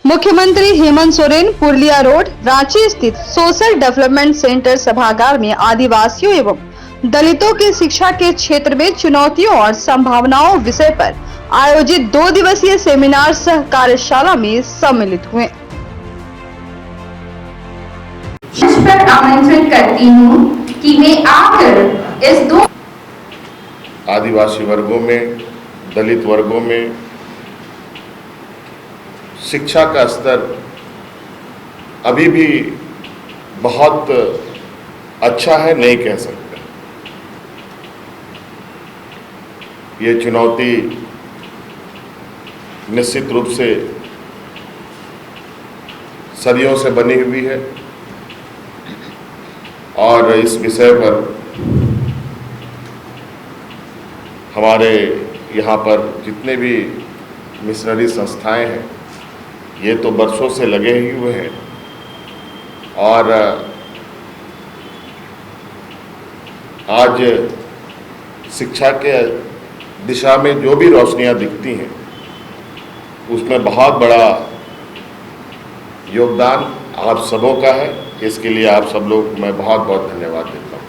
मुख्यमंत्री हेमंत सोरेन पुरलिया रोड रांची स्थित social development centre सभागार में आदिवासियों एवं दलितों की शिक्षा के क्षेत्र में चुनौतियों और संभावनाओं विषय पर आयोजित 2 दिवसीय सेमिनार सह कार्यशाला में सम्मिलित हुए। इस पर आमंत्रित करती हूँ कि वे आकर इस 2 आदिवासी वर्गों में, दलित वर्गों में शिक्षा का स्तर अभी भी बहुत अच्छा है, नहीं कह सकते। ये चुनौती निश्चित रूप से सदियों से बनी हुई है और इस विषय पर हमारे यहाँ पर जितने भी मिशनरी संस्थाएं हैं ये तो बरसों से लगे ही हुए हैं और आज शिक्षा के दिशा में जो भी रोशनियां दिखती हैं उसमें बहुत बड़ा योगदान आप सबों का है। इसके लिए आप सब लोग मैं बहुत बहुत धन्यवाद देता हूँ।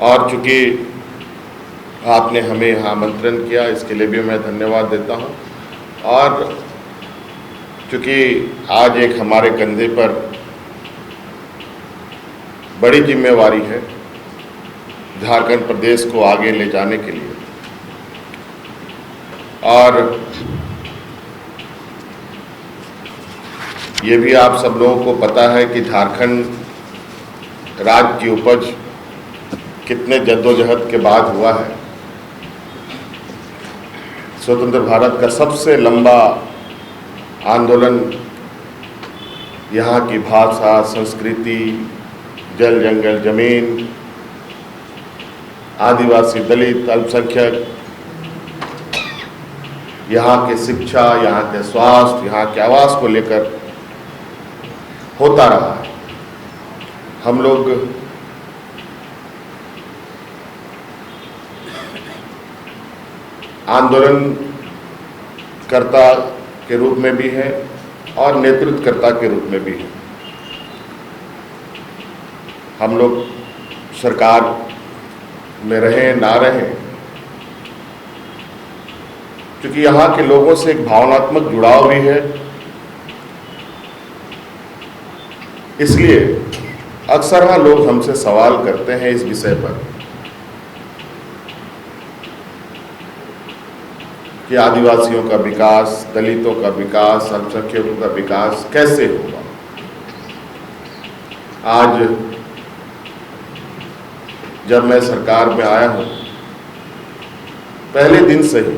और चूँकि आपने हमें यहाँ आमंत्रण किया इसके लिए भी मैं धन्यवाद देता हूँ। और चूँकि आज एक हमारे कंधे पर बड़ी जिम्मेवारी है झारखंड प्रदेश को आगे ले जाने के लिए, और ये भी आप सब लोगों को पता है कि झारखंड राज्य की उपज कितने जद्दोजहद के बाद हुआ है। स्वतंत्र भारत का सबसे लंबा आंदोलन यहाँ की भाषा, संस्कृति, जल जंगल जमीन, आदिवासी दलित अल्पसंख्यक, यहाँ के शिक्षा, यहाँ के स्वास्थ्य, यहाँ के आवास को लेकर होता रहा है। हम लोग आंदोलनकर्ता के रूप में भी हैं और नेतृत्वकर्ता के रूप में भी हैं। हम लोग सरकार में रहें ना रहें, क्योंकि यहाँ के लोगों से एक भावनात्मक जुड़ाव भी है, इसलिए अक्सर हाँ लोग हमसे सवाल करते हैं इस विषय पर कि आदिवासियों का विकास, दलितों का विकास, अल्पसंख्यकों का विकास कैसे होगा। आज जब मैं सरकार में आया हूं, पहले दिन से ही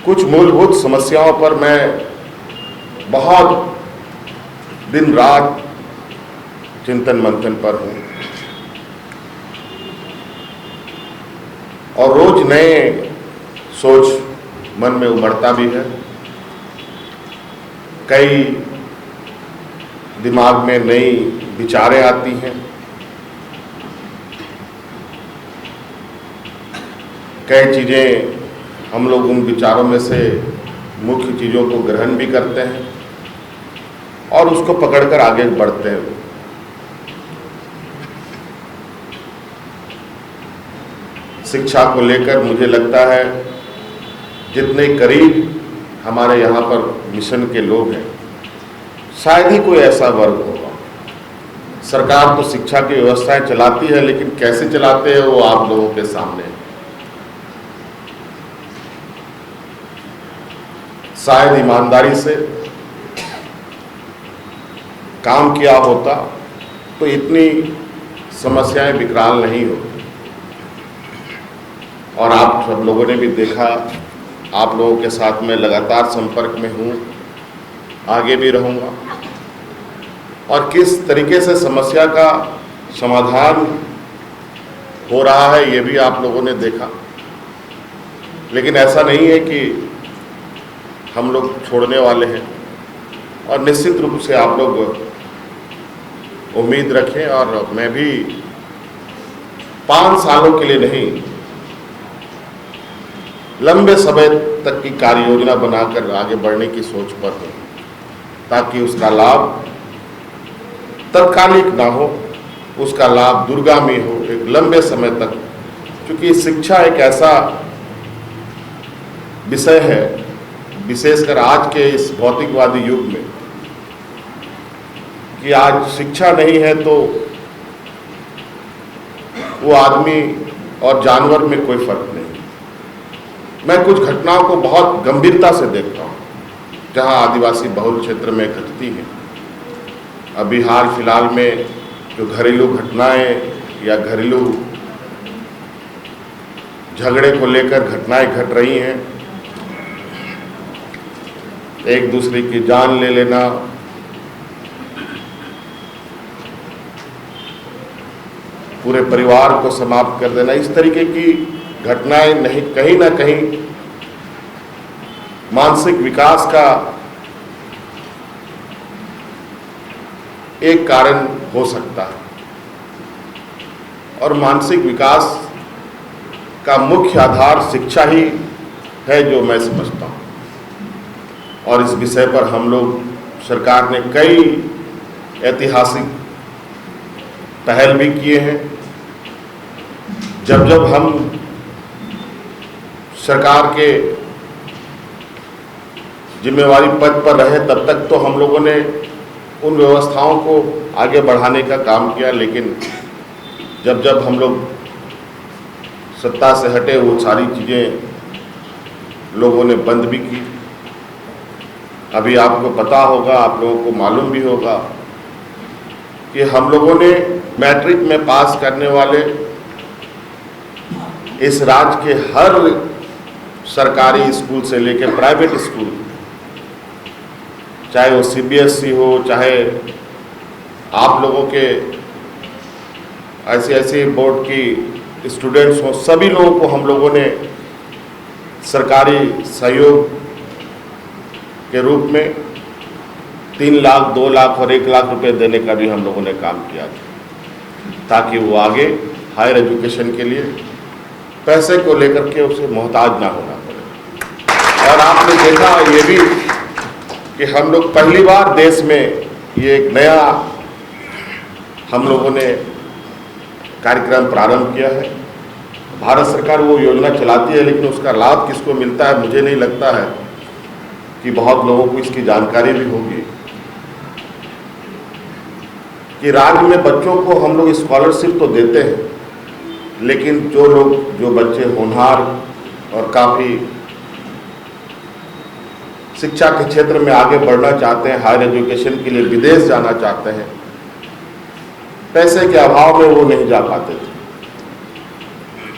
कुछ मूलभूत समस्याओं पर मैं बहुत दिन रात चिंतन मंथन पर हूं और रोज नए सोच मन में उमड़ता भी है। कई दिमाग में नई विचारें आती हैं, कई चीज़ें हम लोग उन विचारों में से मुख्य चीज़ों को ग्रहण भी करते हैं और उसको पकड़कर आगे बढ़ते हैं। शिक्षा को लेकर मुझे लगता है जितने करीब हमारे यहाँ पर मिशन के लोग हैं, शायद ही कोई ऐसा वर्ग होगा। सरकार तो शिक्षा की व्यवस्थाएं चलाती है, लेकिन कैसे चलाते हैं वो आप लोगों के सामने है। शायद ईमानदारी से काम किया होता तो इतनी समस्याएं विकराल नहीं होती। और आप सब लोगों ने भी देखा, आप लोगों के साथ मैं लगातार संपर्क में हूँ, आगे भी रहूँगा, और किस तरीके से समस्या का समाधान हो रहा है ये भी आप लोगों ने देखा। लेकिन ऐसा नहीं है कि हम लोग छोड़ने वाले हैं, और निश्चित रूप से आप लोग उम्मीद रखें। और मैं भी 5 सालों के लिए नहीं, लंबे समय तक की कार्य योजना बनाकर आगे बढ़ने की सोच पर हूँ, ताकि उसका लाभ तत्कालिक ना हो, उसका लाभ दूरगामी हो, एक लंबे समय तक। क्योंकि शिक्षा एक ऐसा विषय है, विशेषकर आज के इस भौतिकवादी युग में, कि आज शिक्षा नहीं है तो वो आदमी और जानवर में कोई फर्क नहीं। मैं कुछ घटनाओं को बहुत गंभीरता से देखता हूँ जहाँ आदिवासी बहुल क्षेत्र में घटती हैं। अभी हाल फिलहाल में जो घरेलू घटनाएं या घरेलू झगड़े को लेकर घटनाएं घट रही हैं, एक दूसरे की जान ले लेना, पूरे परिवार को समाप्त कर देना, इस तरीके की घटनाएं नहीं कहीं ना कहीं मानसिक विकास का एक कारण हो सकता है। और मानसिक विकास का मुख्य आधार शिक्षा ही है, जो मैं समझता हूँ। और इस विषय पर हम लोग, सरकार ने कई ऐतिहासिक पहल भी किए हैं। जब जब हम सरकार के जिम्मेवारी पद पर रहे, तब तक तो हम लोगों ने उन व्यवस्थाओं को आगे बढ़ाने का काम किया, लेकिन जब जब हम लोग सत्ता से हटे, वो सारी चीज़ें लोगों ने बंद भी की। अभी आपको पता होगा, आप लोगों को मालूम भी होगा कि हम लोगों ने मैट्रिक में पास करने वाले इस राज्य के हर सरकारी स्कूल से लेकर प्राइवेट स्कूल, चाहे वो सीबीएसई हो, चाहे आप लोगों के ऐसे बोर्ड की स्टूडेंट्स हो, सभी लोगों को हम लोगों ने सरकारी सहयोग के रूप में 3 लाख, 2 लाख और 1 लाख रुपए देने का भी हम लोगों ने काम किया, ताकि वो आगे हायर एजुकेशन के लिए पैसे को लेकर के उसे मोहताज ना होना पड़े। और आपने देखा ये भी कि हम लोग पहली बार देश में ये एक नया हम लोगों ने कार्यक्रम प्रारंभ किया है। भारत सरकार वो योजना चलाती है, लेकिन उसका लाभ किसको मिलता है, मुझे नहीं लगता है कि बहुत लोगों को इसकी जानकारी भी होगी। कि राज्य में बच्चों को हम लोग स्कॉलरशिप तो देते हैं, लेकिन जो बच्चे होनहार और काफ़ी शिक्षा के क्षेत्र में आगे बढ़ना चाहते हैं, हायर एजुकेशन के लिए विदेश जाना चाहते हैं, पैसे के अभाव में वो नहीं जा पाते थे।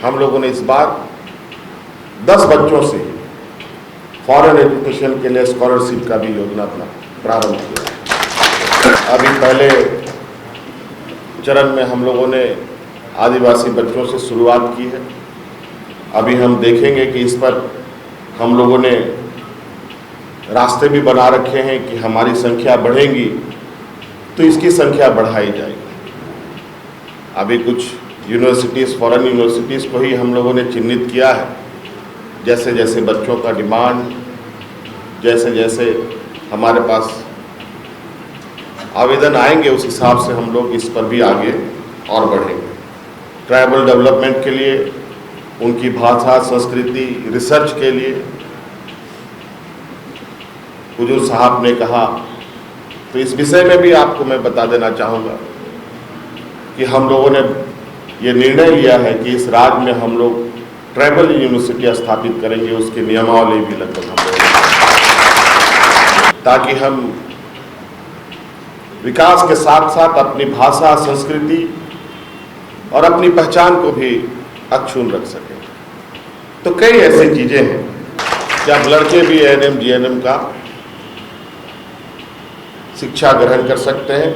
हम लोगों ने इस बार 10 बच्चों से फॉरेन एजुकेशन के लिए स्कॉलरशिप का भी योजना प्रारंभ किया। अभी पहले चरण में हम लोगों ने आदिवासी बच्चों से शुरुआत की है। अभी हम देखेंगे कि इस पर हम लोगों ने रास्ते भी बना रखे हैं कि हमारी संख्या बढ़ेगी तो इसकी संख्या बढ़ाई जाएगी। अभी कुछ यूनिवर्सिटीज़, फॉरेन यूनिवर्सिटीज़ को ही हम लोगों ने चिन्हित किया है। जैसे जैसे बच्चों का डिमांड, जैसे जैसे हमारे पास आवेदन आएंगे, उस हिसाब से हम लोग इस पर भी आगे और बढ़ेंगे। ट्राइबल डेवलपमेंट के लिए, उनकी भाषा, संस्कृति, रिसर्च के लिए हुजूर साहब ने कहा, तो इस विषय में भी आपको मैं बता देना चाहूँगा कि हम लोगों ने ये निर्णय लिया है कि इस राज्य में हम लोग ट्राइबल यूनिवर्सिटी स्थापित करेंगे। उसकी नियमावली भी लगभग हम लोग, ताकि हम विकास के साथ साथ अपनी भाषा, संस्कृति और अपनी पहचान को भी अक्षुण्ण रख सकें। तो कई ऐसी चीज़ें हैं कि अब लड़के भी एएनएम, जीएनएम का शिक्षा ग्रहण कर सकते हैं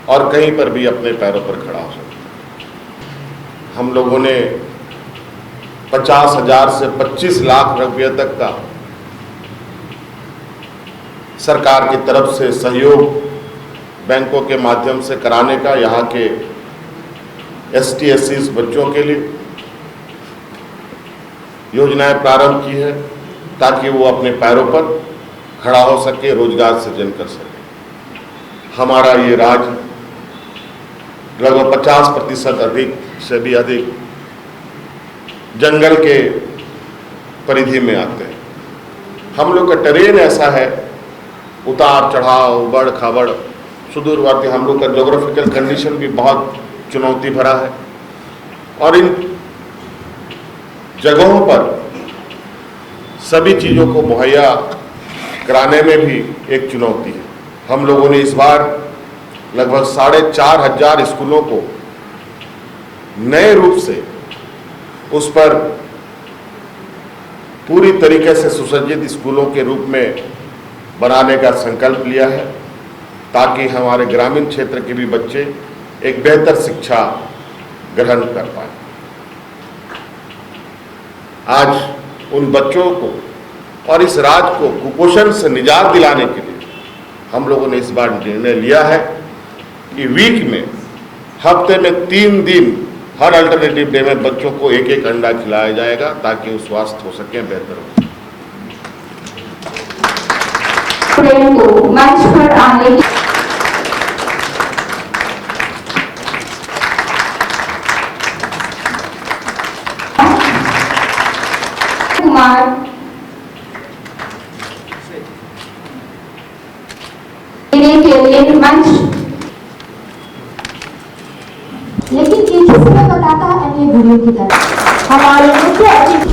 और कहीं पर भी अपने पैरों पर खड़ा हो सकते हैं। हम लोगों ने 50,000 से 25 लाख रुपये तक का सरकार की तरफ से सहयोग बैंकों के माध्यम से कराने का यहाँ के ST SC बच्चों के लिए योजनाएं प्रारंभ की है ताकि वो अपने पैरों पर खड़ा हो सके, रोजगार सृजन कर सके। हमारा ये राज्य लगभग 50% अधिक से भी अधिक जंगल के परिधि में आते हैं। हम लोग का टेरेन ऐसा है, उतार चढ़ाव, उबड़ खाबड़, सुदूरवर्ती, हम लोग का ज्योग्राफिकल कंडीशन भी बहुत चुनौती भरा है और इन जगहों पर सभी चीज़ों को मुहैया कराने में भी एक चुनौती है। हम लोगों ने इस बार लगभग 4,500 स्कूलों को नए रूप से उस पर पूरी तरीके से सुसज्जित स्कूलों के रूप में बनाने का संकल्प लिया है ताकि हमारे ग्रामीण क्षेत्र के भी बच्चे एक बेहतर शिक्षा ग्रहण कर पाए। आज उन बच्चों को और इस राज्य को कुपोषण से निजात दिलाने के लिए हम लोगों ने इस बार निर्णय लिया है कि वीक में, हफ्ते में 3 दिन हर अल्टरनेटिव डे में बच्चों को एक अंडा खिलाया जाएगा ताकि वो स्वस्थ हो सके, बेहतर हो सके। प्रेम को मंच पर आने की कुमार देने के लिए मंच। लेकिन ये समय बताता है अन्य गुरुओं की तरह हमारे मुख्य अतिथि